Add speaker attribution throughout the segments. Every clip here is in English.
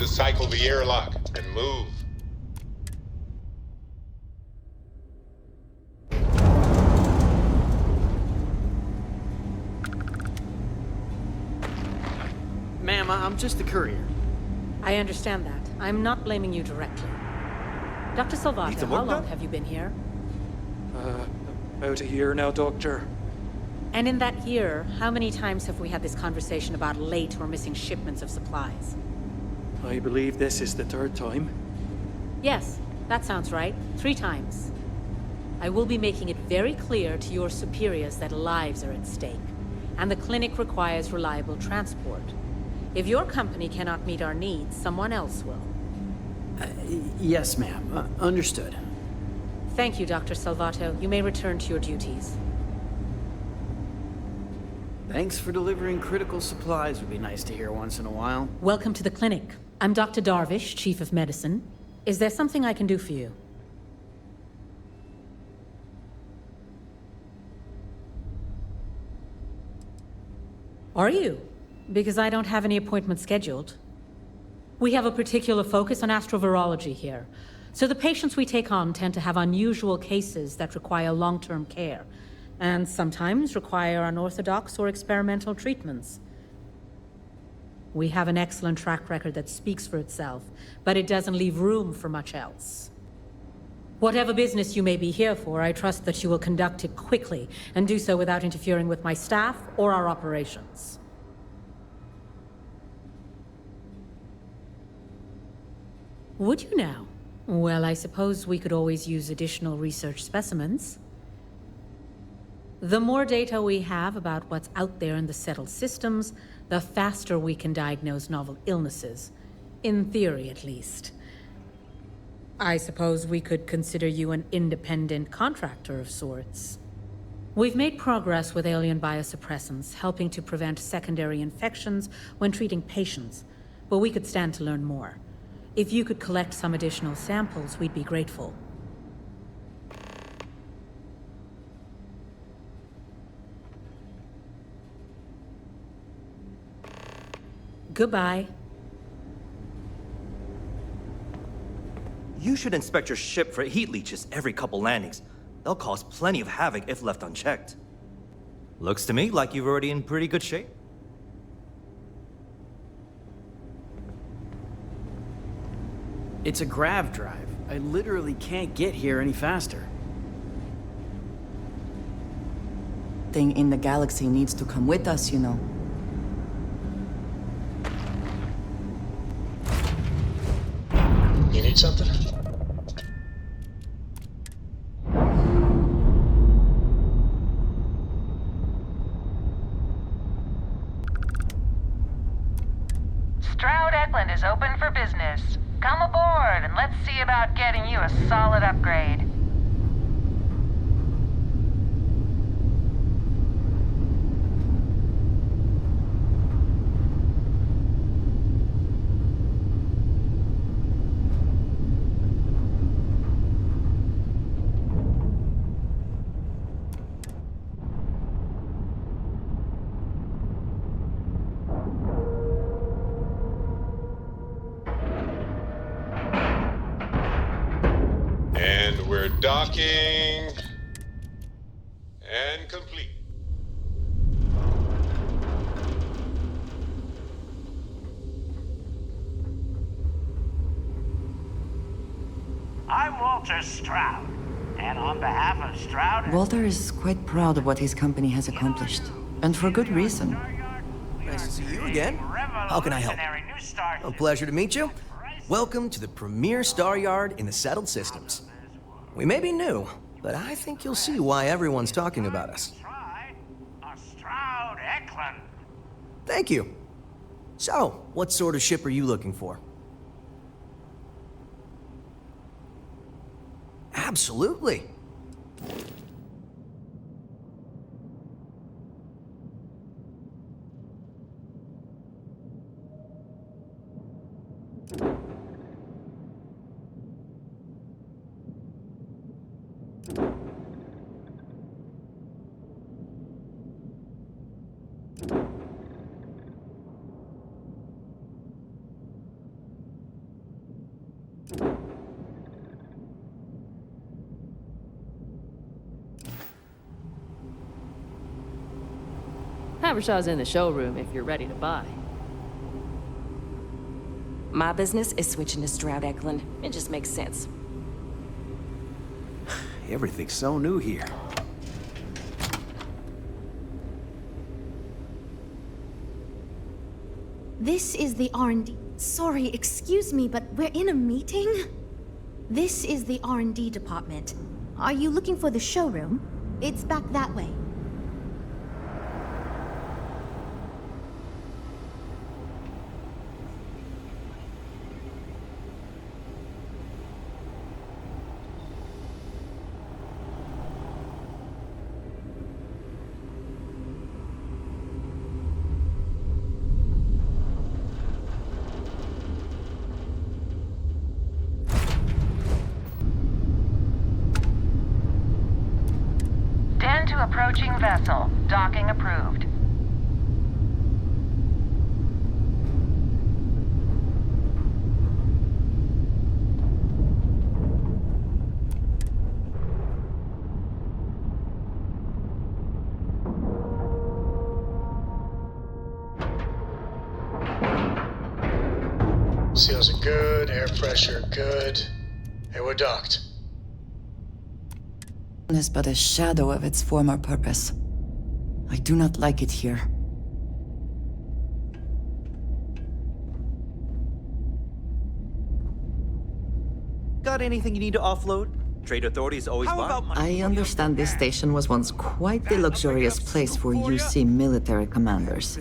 Speaker 1: cycle the airlock and move.
Speaker 2: Ma'am, I'm just a courier.
Speaker 3: I understand that. I'm not blaming you directly. Dr. Salvato, how long have you been here?
Speaker 4: About a year now, Doctor.
Speaker 3: And in that year, how many times have we had this conversation about late or missing shipments of supplies?
Speaker 4: I believe this is the third time.
Speaker 3: Yes, that sounds right. 3 times. I will be making it very clear to your superiors that lives are at stake, and the clinic requires reliable transport. If your company cannot meet our needs, someone else will.
Speaker 2: Yes, ma'am. Understood.
Speaker 3: Thank you, Dr. Salvato. You may return to your duties.
Speaker 2: Thanks for delivering critical supplies would be nice to hear once in a while.
Speaker 3: Welcome to the clinic. I'm Dr. Darvish, Chief of Medicine. Is there something I can do for you? Are you? Because I don't have any appointments scheduled. We have a particular focus on astrovirology here. So the patients we take on tend to have unusual cases that require long-term care, and sometimes require unorthodox or experimental treatments. We have an excellent track record that speaks for itself, but it doesn't leave room for much else. Whatever business you may be here for, I trust that you will conduct it quickly, and do so without interfering with my staff or our operations. Would you now? Well, I suppose we could always use additional research specimens. The more data we have about what's out there in the settled systems, the faster we can diagnose novel illnesses. In theory, at least. I suppose we could consider you an independent contractor of sorts. We've made progress with alien biosuppressants, helping to prevent secondary infections when treating patients, but we could stand to learn more. If you could collect some additional samples, we'd be grateful. Goodbye.
Speaker 5: You should inspect your ship for heat leeches every couple landings. They'll cause plenty of havoc if left unchecked. Looks to me like you're already in pretty good shape.
Speaker 2: It's a grav drive. I literally can't get here any faster.
Speaker 6: Thing in the galaxy needs to come with us, you know.
Speaker 7: You need something?
Speaker 8: Stroud Eklund is open for business. Come aboard and let's see about getting you a solid upgrade.
Speaker 1: We're docking and complete.
Speaker 9: I'm Walter Stroud, and on behalf of Stroud...
Speaker 6: Walter is quite proud of what his company has accomplished, and for good reason.
Speaker 10: Nice to see you again. How can I help? A pleasure to meet you. Welcome to the premier star yard in the settled systems. We may be new, but I think you'll see why everyone's talking about us.
Speaker 9: Stroud Eklund.
Speaker 10: Thank you. So, what sort of ship are you looking for? Absolutely.
Speaker 11: Abershaw's in the showroom if you're ready to buy.
Speaker 12: My business is switching to Stroud Eklund. It just makes sense.
Speaker 13: Everything's so new here.
Speaker 14: This is the R&D. Sorry, excuse me, but we're in a meeting? This is the R&D department. Are you looking for the showroom? It's back that way.
Speaker 8: Den to approaching vessel. Docking approved.
Speaker 7: Seals are good, air pressure good. Hey, we're docked.
Speaker 6: Is but a shadow of its former purpose. I do not like it here.
Speaker 5: Got anything you need to offload? Trade Authority is always buying.
Speaker 6: I understand this station was once quite the luxurious place for UC military commanders.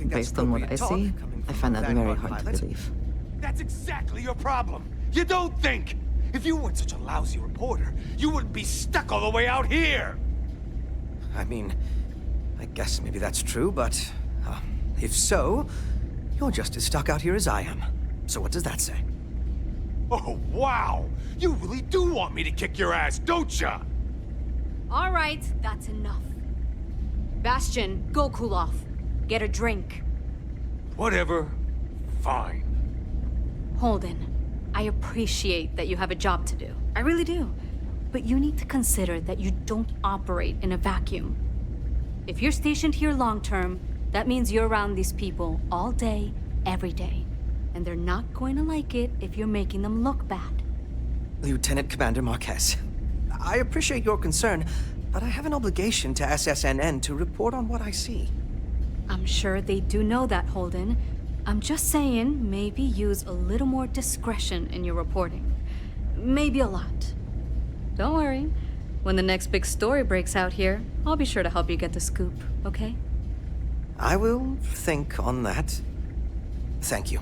Speaker 6: Based on what I see, I find that very hard to believe.
Speaker 15: That's exactly your problem. You don't think. If you weren't such a lousy reporter, you wouldn't be stuck all the way out here.
Speaker 10: I mean, I guess maybe that's true, but if so, you're just as stuck out here as I am. So what does that say?
Speaker 15: Oh, wow! You really do want me to kick your ass, don't ya?
Speaker 16: All right, that's enough. Bastion, go cool off. Get a drink.
Speaker 15: Whatever. Fine.
Speaker 16: Holden, I appreciate that you have a job to do. I really do. But you need to consider that you don't operate in a vacuum. If you're stationed here long term, that means you're around these people all day, every day. And they're not going to like it if you're making them look bad.
Speaker 10: Lieutenant Commander Marquez, I appreciate your concern, but I have an obligation to SSNN to report on what I see.
Speaker 16: I'm sure they do know that, Holden. I'm just saying, maybe use a little more discretion in your reporting. Maybe a lot. Don't worry. When the next big story breaks out here, I'll be sure to help you get the scoop, okay?
Speaker 10: I will think on that. Thank you.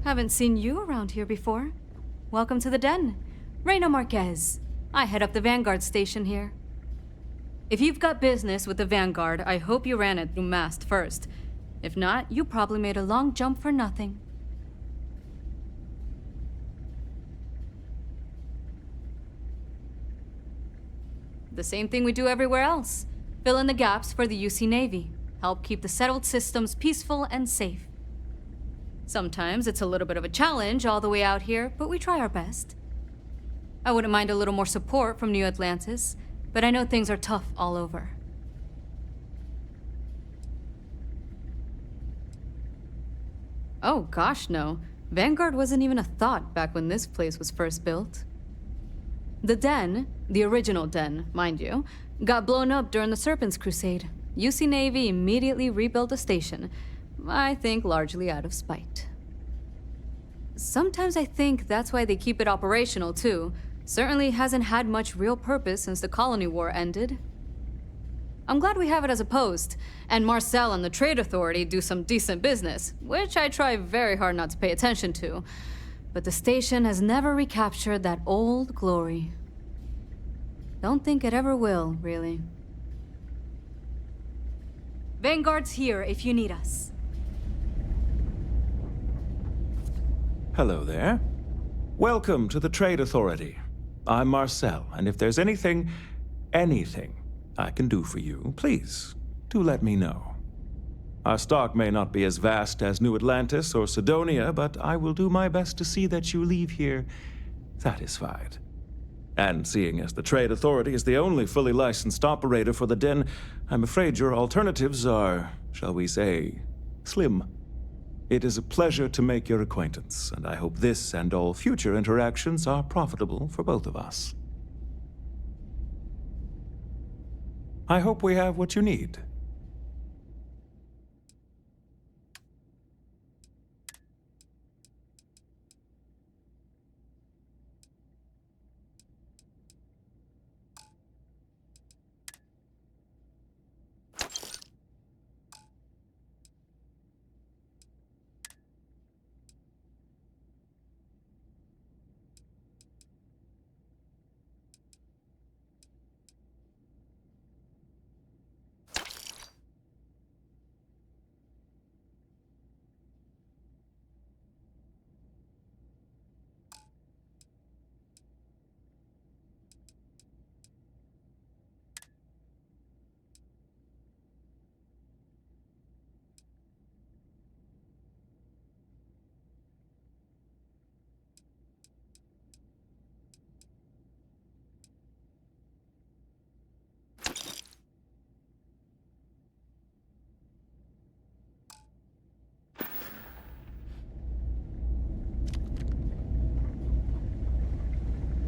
Speaker 16: Haven't seen you around here before. Welcome to the Den. Reina Marquez. I head up the Vanguard station here. If you've got business with the Vanguard, I hope you ran it through Mast first. If not, you probably made a long jump for nothing. The same thing we do everywhere else. Fill in the gaps for the UC Navy. Help keep the settled systems peaceful and safe. Sometimes it's a little bit of a challenge all the way out here, but we try our best. I wouldn't mind a little more support from New Atlantis, but I know things are tough all over. Oh gosh, no. Vanguard wasn't even a thought back when this place was first built. The Den, the original Den, mind you, got blown up during the Serpent's Crusade. UC Navy immediately rebuilt the station, I think largely out of spite. Sometimes I think that's why they keep it operational too. Certainly hasn't had much real purpose since the Colony War ended. I'm glad we have it as a post, and Marcel and the Trade Authority do some decent business, which I try very hard not to pay attention to. But the station has never recaptured that old glory. Don't think it ever will, really. Vanguard's here if you need us.
Speaker 17: Hello there. Welcome to the Trade Authority. I'm Marcel, and if there's anything I can do for you, please, do let me know. Our stock may not be as vast as New Atlantis or Sidonia, but I will do my best to see that you leave here satisfied. And seeing as the Trade Authority is the only fully licensed operator for the den, I'm afraid your alternatives are, shall we say, slim. It is a pleasure to make your acquaintance, and I hope this and all future interactions are profitable for both of us. I hope we have what you need.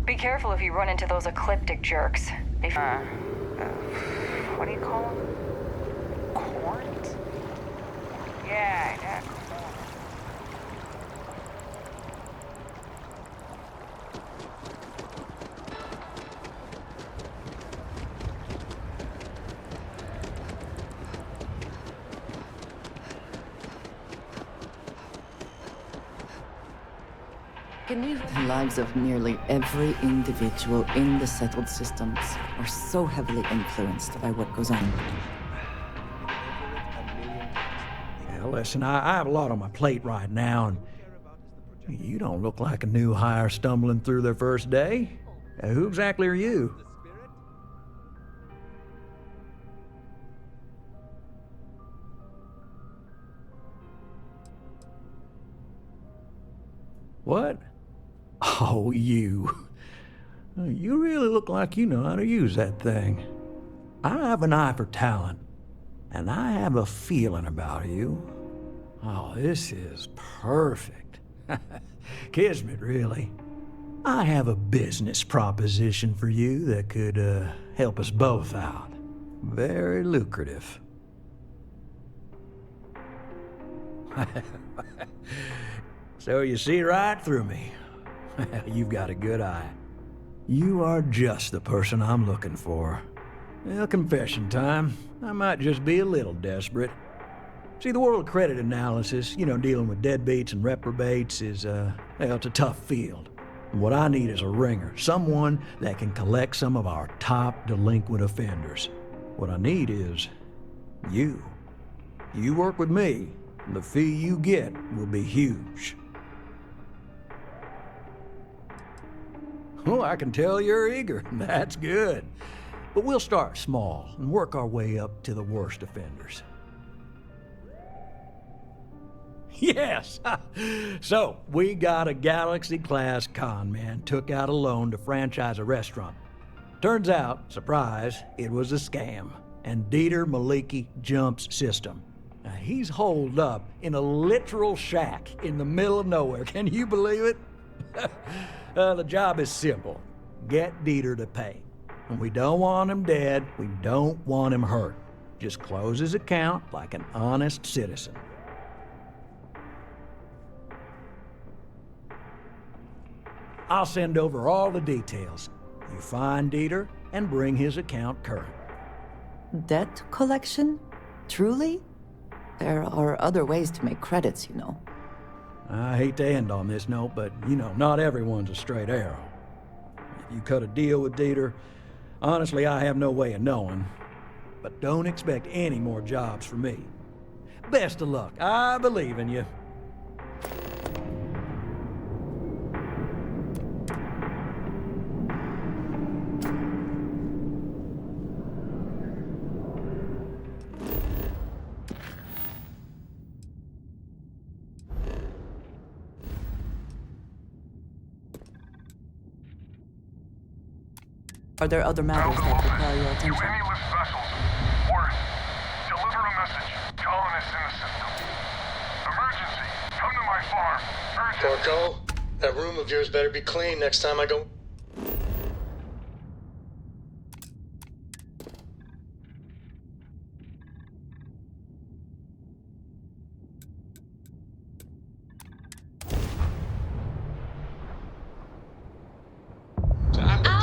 Speaker 8: Be careful if you run into those ecliptic jerks. If what do you call them? Corns? Yeah, corns.
Speaker 6: The lives of nearly every individual in the settled systems are so heavily influenced by what goes on.
Speaker 18: Yeah, listen, I have a lot on my plate right now, and you don't look like a new hire stumbling through their first day. Who exactly are you? What? Oh, you. You really look like you know how to use that thing. I have an eye for talent, and I have a feeling about you. Oh, this is perfect. Kismet, really. I have a business proposition for you that could help us both out. Very lucrative. So you see right through me. You've got a good eye. You are just the person I'm looking for. Well, confession time. I might just be a little desperate. See, the world of credit analysis, dealing with deadbeats and reprobates is, it's a tough field. And what I need is a ringer, someone that can collect some of our top delinquent offenders. What I need is you. You work with me, and the fee you get will be huge. Oh, I can tell you're eager. That's good. But we'll start small and work our way up to the worst offenders. Yes! So, we got a Galaxy-class con man took out a loan to franchise a restaurant. Turns out, surprise, it was a scam. And Dieter Maliki jumps system. Now, he's holed up in a literal shack in the middle of nowhere. Can you believe it? The job is simple. Get Dieter to pay. And we don't want him dead, we don't want him hurt. Just close his account like an honest citizen. I'll send over all the details. You find Dieter and bring his account current.
Speaker 6: Debt collection? Truly? There are other ways to make credits, you know.
Speaker 18: I hate to end on this note, but, not everyone's a straight arrow. If you cut a deal with Dieter, honestly, I have no way of knowing. But don't expect any more jobs from me. Best of luck. I believe in you.
Speaker 6: Are there other matters that require your attention?
Speaker 19: Penniless vessels. Worse. Deliver a message. Colonists in the system. Emergency. Come to my farm. Urgent.
Speaker 7: Porco, that room of yours better be clean next time I go.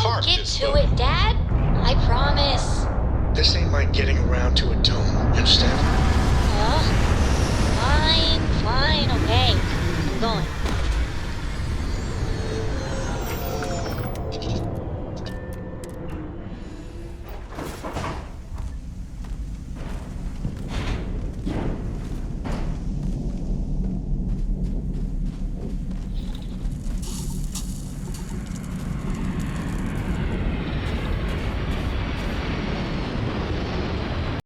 Speaker 20: I'll get to it, Dad. I promise.
Speaker 7: This ain't my getting around to a tone. You understand?
Speaker 20: Fine, okay. I'm going.